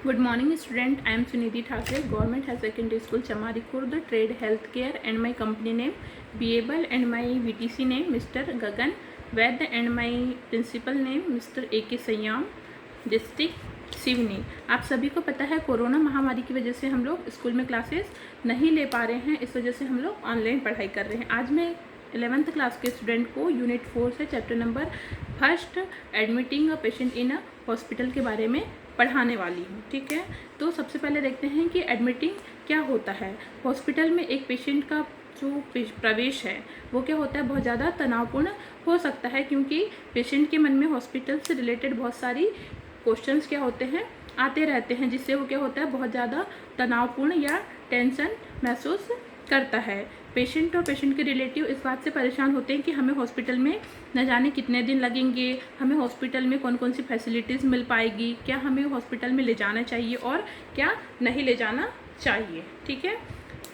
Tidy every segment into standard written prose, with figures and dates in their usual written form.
Good morning student, I am Sunidhi Thakre, Government High Secondary School Chamari Khurd, Trade Healthcare and my company name Beable and my VTC name Mr. Gagan Vaid and my principal name Mr. A.K. Sayyam, district Seoni. आप सभी को पता है corona महामारी की वजह से हम लोग स्कूल में क्लासेस नहीं ले पा रहे हैं, इस वजह से हम लोग ऑनलाइन पढ़ाई कर रहे हैं। आज मैं 11th क्लास के स्टूडेंट को यूनिट 4 से chapter number 1 admitting a patient in a hospital के बारे में पढ़ाने वाली हूँ। ठीक है, तो सबसे पहले देखते हैं कि एडमिटिंग क्या होता है। हॉस्पिटल में एक पेशेंट का जो प्रवेश है वो क्या होता है, बहुत ज़्यादा तनावपूर्ण हो सकता है, क्योंकि पेशेंट के मन में हॉस्पिटल से रिलेटेड बहुत सारी क्वेश्चंस क्या होते हैं, आते रहते हैं, जिससे वो क्या होता है, बहुत ज़्यादा तनावपूर्ण या टेंशन महसूस करता है। पेशेंट और पेशेंट के रिलेटिव इस बात से परेशान होते हैं कि हमें हॉस्पिटल में न जाने कितने दिन लगेंगे, हमें हॉस्पिटल में कौन कौन सी फैसिलिटीज़ मिल पाएगी, क्या हमें हॉस्पिटल में ले जाना चाहिए और क्या नहीं ले जाना चाहिए। ठीक है,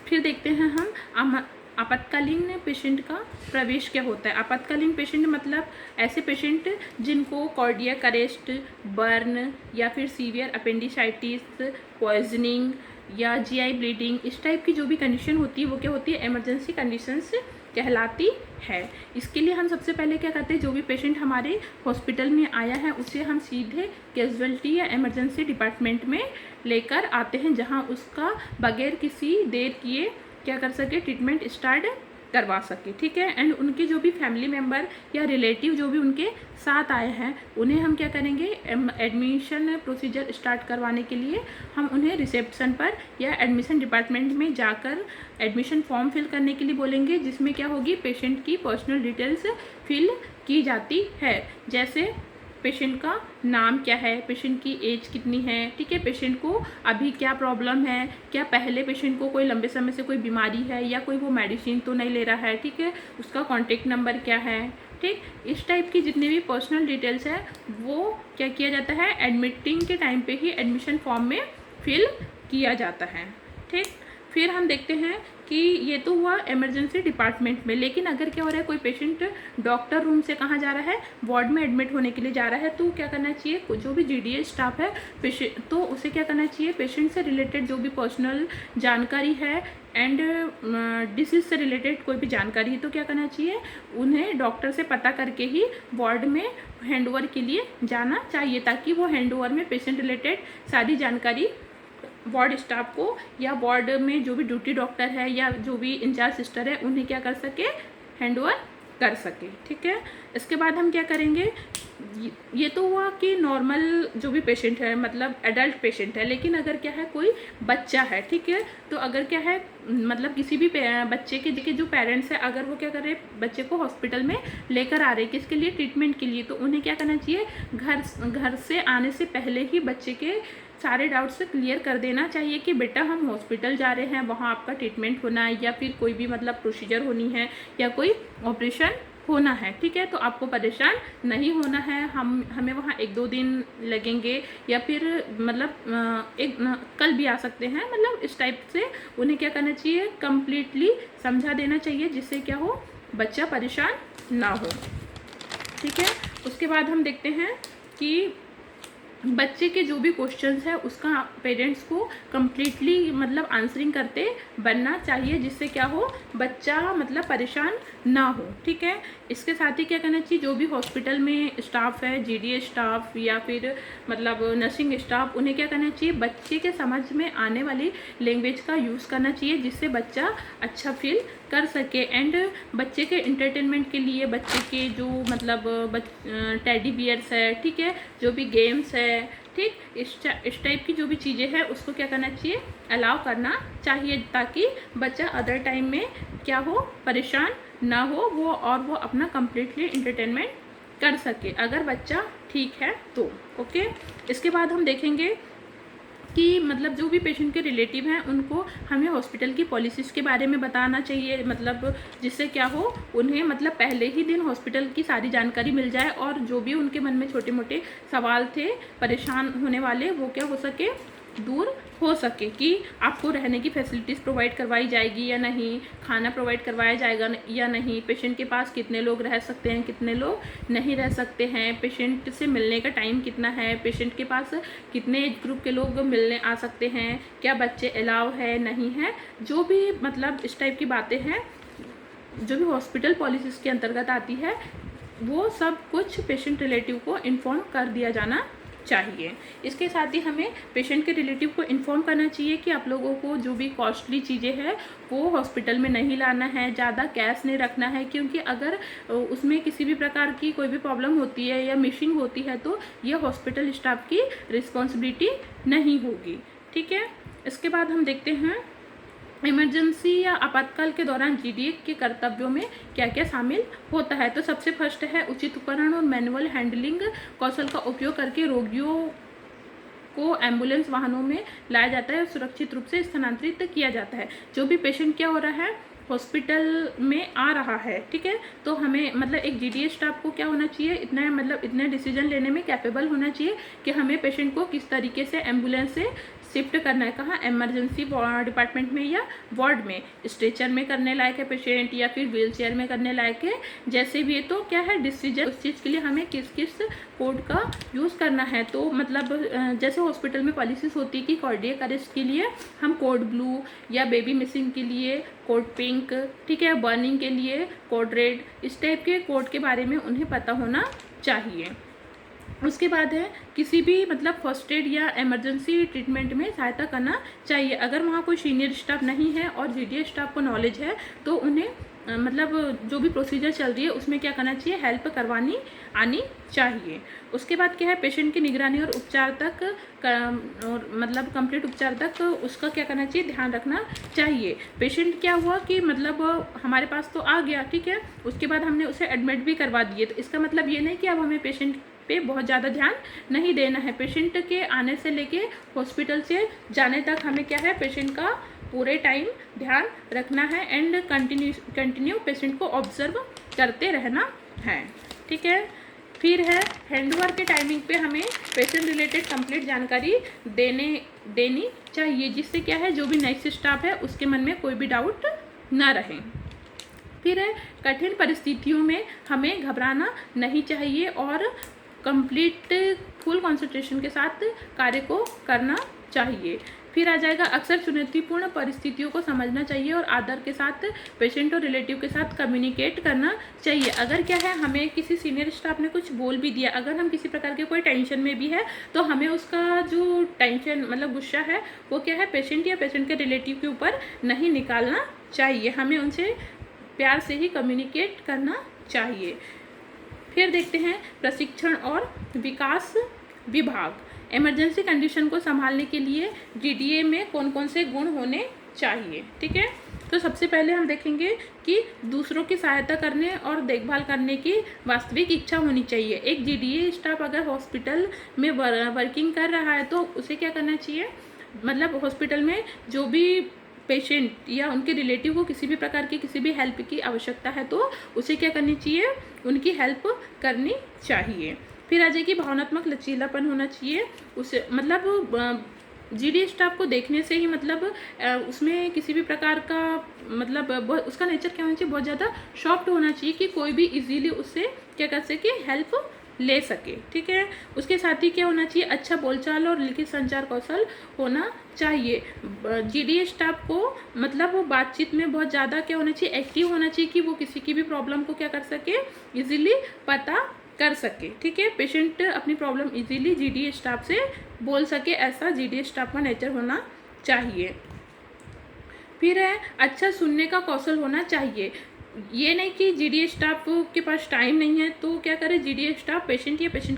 फिर देखते हैं हम आपातकालीन पेशेंट का प्रवेश क्या होता है। आपातकालीन पेशेंट मतलब ऐसे पेशेंट जिनको कार्डियक अरेस्ट, बर्न या फिर सीवियर अपेंडिसाइटिस, पॉइजनिंग या जीआई ब्लीडिंग, इस टाइप की जो भी कंडीशन होती है वो क्या होती है, इमरजेंसी कंडीशंस कहलाती है। इसके लिए हम सबसे पहले क्या करते हैं, जो भी पेशेंट हमारे हॉस्पिटल में आया है उसे हम सीधे कैजुअल्टी या इमरजेंसी डिपार्टमेंट में लेकर आते हैं, जहां उसका बगैर किसी देर किए क्या कर सके, ट्रीटमेंट स्टार्ट करवा सके। ठीक है, एंड उनके जो भी फैमिली मेम्बर या रिलेटिव जो भी उनके साथ आए हैं उन्हें हम क्या करेंगे, एडमिशन प्रोसीजर स्टार्ट करवाने के लिए हम उन्हें रिसेप्शन पर या एडमिशन डिपार्टमेंट में जाकर एडमिशन फॉर्म फिल करने के लिए बोलेंगे, जिसमें क्या होगी, पेशेंट की पर्सनल डिटेल्स फिल की जाती है, जैसे पेशेंट का नाम क्या है, पेशेंट की एज कितनी है, ठीक है, पेशेंट को अभी क्या प्रॉब्लम है, क्या पहले पेशेंट को कोई लंबे समय से कोई बीमारी है या कोई वो मेडिसिन तो नहीं ले रहा है, ठीक है, उसका कॉन्टेक्ट नंबर क्या है। ठीक, इस टाइप की जितनी भी पर्सनल डिटेल्स है वो क्या किया जाता है, एडमिटिंग के टाइम पे ही एडमिशन फॉर्म में फिल किया जाता है। ठीक, फिर हम देखते हैं कि ये तो हुआ इमरजेंसी डिपार्टमेंट में, लेकिन अगर क्या हो रहा है, कोई पेशेंट डॉक्टर रूम से कहाँ जा रहा है, वार्ड में एडमिट होने के लिए जा रहा है, तो क्या करना चाहिए, जो भी जीडीएस स्टाफ है पेशेंट, तो उसे क्या करना चाहिए, पेशेंट से रिलेटेड जो भी पर्सनल जानकारी है एंड डिसीज से रिलेटेड कोई भी जानकारी है तो क्या करना चाहिए, उन्हें डॉक्टर से पता करके ही वार्ड में हैंडओवर के लिए जाना चाहिए, ताकि वो हैंडओवर में पेशेंट रिलेटेड सारी जानकारी वार्ड स्टाफ को या वार्ड में जो भी ड्यूटी डॉक्टर है या जो भी इंचार्ज सिस्टर है उन्हें क्या कर सके, हैंडओवर कर सके। ठीक है, इसके बाद हम क्या करेंगे, ये तो हुआ कि नॉर्मल जो भी पेशेंट है मतलब एडल्ट पेशेंट है, लेकिन अगर क्या है कोई बच्चा है, ठीक है, तो अगर क्या है मतलब किसी भी बच्चे के जो पेरेंट्स है अगर वो क्या कर रहे हैं, बच्चे को हॉस्पिटल में लेकर आ रहे हैं किसके लिए, ट्रीटमेंट के लिए, तो उन्हें क्या करना चाहिए, घर से आने से पहले ही बच्चे के सारे डाउट्स क्लियर कर देना चाहिए कि बेटा हम हॉस्पिटल जा रहे हैं, वहाँ आपका ट्रीटमेंट होना है या फिर कोई भी मतलब प्रोसीजर होनी है या कोई ऑपरेशन होना है। ठीक है, तो आपको परेशान नहीं होना है, हमें वहाँ 1-2 दिन लगेंगे या फिर मतलब कल भी आ सकते हैं, मतलब इस टाइप से उन्हें क्या करना चाहिए, कम्प्लीटली समझा देना चाहिए, जिससे क्या हो, बच्चा परेशान ना हो। ठीक है, उसके बाद हम देखते हैं कि बच्चे के जो भी क्वेश्चंस है उसका पेरेंट्स को कम्प्लीटली मतलब आंसरिंग करते बनना चाहिए, जिससे क्या हो, बच्चा मतलब परेशान ना हो। ठीक है, इसके साथ ही क्या करना चाहिए, जो भी हॉस्पिटल में स्टाफ है, जीडीएस स्टाफ या फिर मतलब नर्सिंग स्टाफ, उन्हें क्या करना चाहिए, बच्चे के समझ में आने वाली लैंग्वेज का यूज़ करना चाहिए, जिससे बच्चा अच्छा फील कर सके। एंड बच्चे के इंटरटेनमेंट के लिए बच्चे के जो मतलब टेडी बियर्स है, ठीक है, जो भी गेम्स है, ठीक, इस टाइप की जो भी चीज़ें हैं उसको क्या करना चाहिए, अलाउ करना चाहिए, ताकि बच्चा अदर टाइम में क्या हो, परेशान ना हो वो, और वो अपना कम्प्लीटली इंटरटेनमेंट कर सके, अगर बच्चा ठीक है तो। ओके, इसके बाद हम देखेंगे कि मतलब जो भी पेशेंट के रिलेटिव हैं उनको हमें हॉस्पिटल की पॉलिसीज़ के बारे में बताना चाहिए, मतलब जिससे क्या हो, उन्हें मतलब पहले ही दिन हॉस्पिटल की सारी जानकारी मिल जाए और जो भी उनके मन में छोटे मोटे सवाल थे परेशान होने वाले वो क्या हो सके, दूर हो सके कि आपको रहने की फैसिलिटीज़ प्रोवाइड करवाई जाएगी या नहीं, खाना प्रोवाइड करवाया जाएगा या नहीं, पेशेंट के पास कितने लोग रह सकते हैं, कितने लोग नहीं रह सकते हैं, पेशेंट से मिलने का टाइम कितना है, पेशेंट के पास कितने एज ग्रुप के लोग मिलने आ सकते हैं, क्या बच्चे अलाउ है नहीं है, जो भी मतलब इस टाइप की बातें हैं जो भी हॉस्पिटल पॉलिसीज़ के अंतर्गत आती है, वो सब कुछ पेशेंट रिलेटिव को इन्फॉर्म कर दिया जाना चाहिए। इसके साथ ही हमें पेशेंट के रिलेटिव को इन्फॉर्म करना चाहिए कि आप लोगों को जो भी कॉस्टली चीज़ें हैं वो हॉस्पिटल में नहीं लाना है, ज़्यादा कैश नहीं रखना है, क्योंकि अगर उसमें किसी भी प्रकार की कोई भी प्रॉब्लम होती है या मिसिंग होती है तो ये हॉस्पिटल स्टाफ की रिस्पॉन्सिबिलिटी नहीं होगी। ठीक है, इसके बाद हम देखते हैं इमरजेंसी या आपातकाल के दौरान जीडीए के कर्तव्यों में क्या क्या शामिल होता है। तो सबसे फर्स्ट है उचित उपकरण और मैनुअल हैंडलिंग कौशल का उपयोग करके रोगियों को एम्बुलेंस वाहनों में लाया जाता है और सुरक्षित रूप से स्थानांतरित किया जाता है। जो भी पेशेंट क्या हो रहा है हॉस्पिटल में आ रहा है, ठीक है, तो हमें मतलब एक जीडीए स्टाफ को क्या होना चाहिए, इतना मतलब इतने डिसीजन लेने में कैपेबल होना चाहिए कि हमें पेशेंट को किस तरीके से एम्बुलेंस से शिफ्ट करना है, कहाँ इमरजेंसी डिपार्टमेंट में या वार्ड में, स्ट्रेचर में करने लायक है पेशेंट या फिर व्हील चेयर में करने लायक है, जैसे भी है तो क्या है डिसीजन उस चीज़ के लिए हमें किस किस कोड का यूज़ करना है। तो मतलब जैसे हॉस्पिटल में पॉलिसीज होती है कि कार्डियक अरेस्ट के लिए हम कोड ब्लू या बेबी मिसिंग के लिए कोड पिंक, ठीक है, बर्निंग के लिए कोड रेड, इस टाइप के कोड के बारे में उन्हें पता होना चाहिए। उसके बाद है किसी भी मतलब फर्स्ट एड या इमरजेंसी ट्रीटमेंट में सहायता करना चाहिए। अगर वहाँ कोई सीनियर स्टाफ नहीं है और जीडीए स्टाफ को नॉलेज है तो उन्हें मतलब जो भी प्रोसीजर चल रही है उसमें क्या करना चाहिए, हेल्प करवानी आनी चाहिए। उसके बाद क्या है पेशेंट की निगरानी और उपचार तक और मतलब कंप्लीट उपचार तक उसका क्या करना चाहिए, ध्यान रखना चाहिए। पेशेंट क्या हुआ कि मतलब हमारे पास तो आ गया, ठीक है, उसके बाद हमने उसे एडमिट भी करवा दिए, तो इसका मतलब ये नहीं कि अब हमें पेशेंट पे बहुत ज़्यादा ध्यान नहीं देना है। पेशेंट के आने से लेके हॉस्पिटल से जाने तक हमें क्या है पेशेंट का पूरे टाइम ध्यान रखना है एंड कंटिन्यू पेशेंट को ऑब्जर्व करते रहना है। ठीक है, फिर है हैंडओवर के टाइमिंग पे हमें पेशेंट रिलेटेड कंप्लीट जानकारी देनी चाहिए, जिससे क्या है जो भी नेक्स्ट स्टाफ है उसके मन में कोई भी डाउट ना रहे। फिर है कठिन परिस्थितियों में हमें घबराना नहीं चाहिए और कंप्लीट फुल कंसंट्रेशन के साथ कार्य को करना चाहिए। फिर आ जाएगा अक्सर चुनौतीपूर्ण परिस्थितियों को समझना चाहिए और आदर के साथ पेशेंट और रिलेटिव के साथ कम्युनिकेट करना चाहिए। अगर क्या है हमें किसी सीनियर स्टाफ ने कुछ बोल भी दिया, अगर हम किसी प्रकार के कोई टेंशन में भी है तो हमें उसका जो टेंशन मतलब गुस्सा है वो क्या है पेशेंट या पेशेंट के रिलेटिव के ऊपर नहीं निकालना चाहिए, हमें उनसे प्यार से ही कम्युनिकेट करना चाहिए। फिर देखते हैं प्रशिक्षण और विकास विभाग। इमरजेंसी कंडीशन को संभालने के लिए जीडीए में कौन कौन से गुण होने चाहिए। ठीक है, तो सबसे पहले हम देखेंगे कि दूसरों की सहायता करने और देखभाल करने की वास्तविक इच्छा होनी चाहिए। एक जीडीए स्टाफ अगर हॉस्पिटल में वर्किंग कर रहा है तो उसे क्या करना चाहिए, मतलब हॉस्पिटल में जो भी पेशेंट या उनके रिलेटिव को किसी भी प्रकार की किसी भी हेल्प की आवश्यकता है तो उसे क्या करनी चाहिए, उनकी हेल्प करनी चाहिए। फिर आ जाएगी भावनात्मक लचीलापन होना चाहिए, उसे मतलब जीडी स्टाफ को देखने से ही मतलब उसमें किसी भी प्रकार का मतलब उसका नेचर क्या होना चाहिए, बहुत ज़्यादा सॉफ्ट होना चाहिए कि कोई भी इजीली उससे क्या कर सके, हेल्प ले सके। ठीक है, उसके साथ ही क्या होना चाहिए, अच्छा बोलचाल और लिखित संचार कौशल होना चाहिए। जीडी स्टाफ को मतलब वो बातचीत में बहुत ज़्यादा क्या होना चाहिए, एक्टिव होना चाहिए कि वो किसी की भी प्रॉब्लम को क्या कर सके, इजीली पता कर सके। ठीक है, पेशेंट अपनी प्रॉब्लम इजीली जीडी स्टाफ से बोल सके, ऐसा जीडी स्टाफ का नेचर होना चाहिए। फिर है अच्छा सुनने का कौशल होना चाहिए। ये नहीं कि जीडी स्टाफ के पास टाइम नहीं है तो क्या करे जीडी स्टाफ पेशेंट या पेशेंट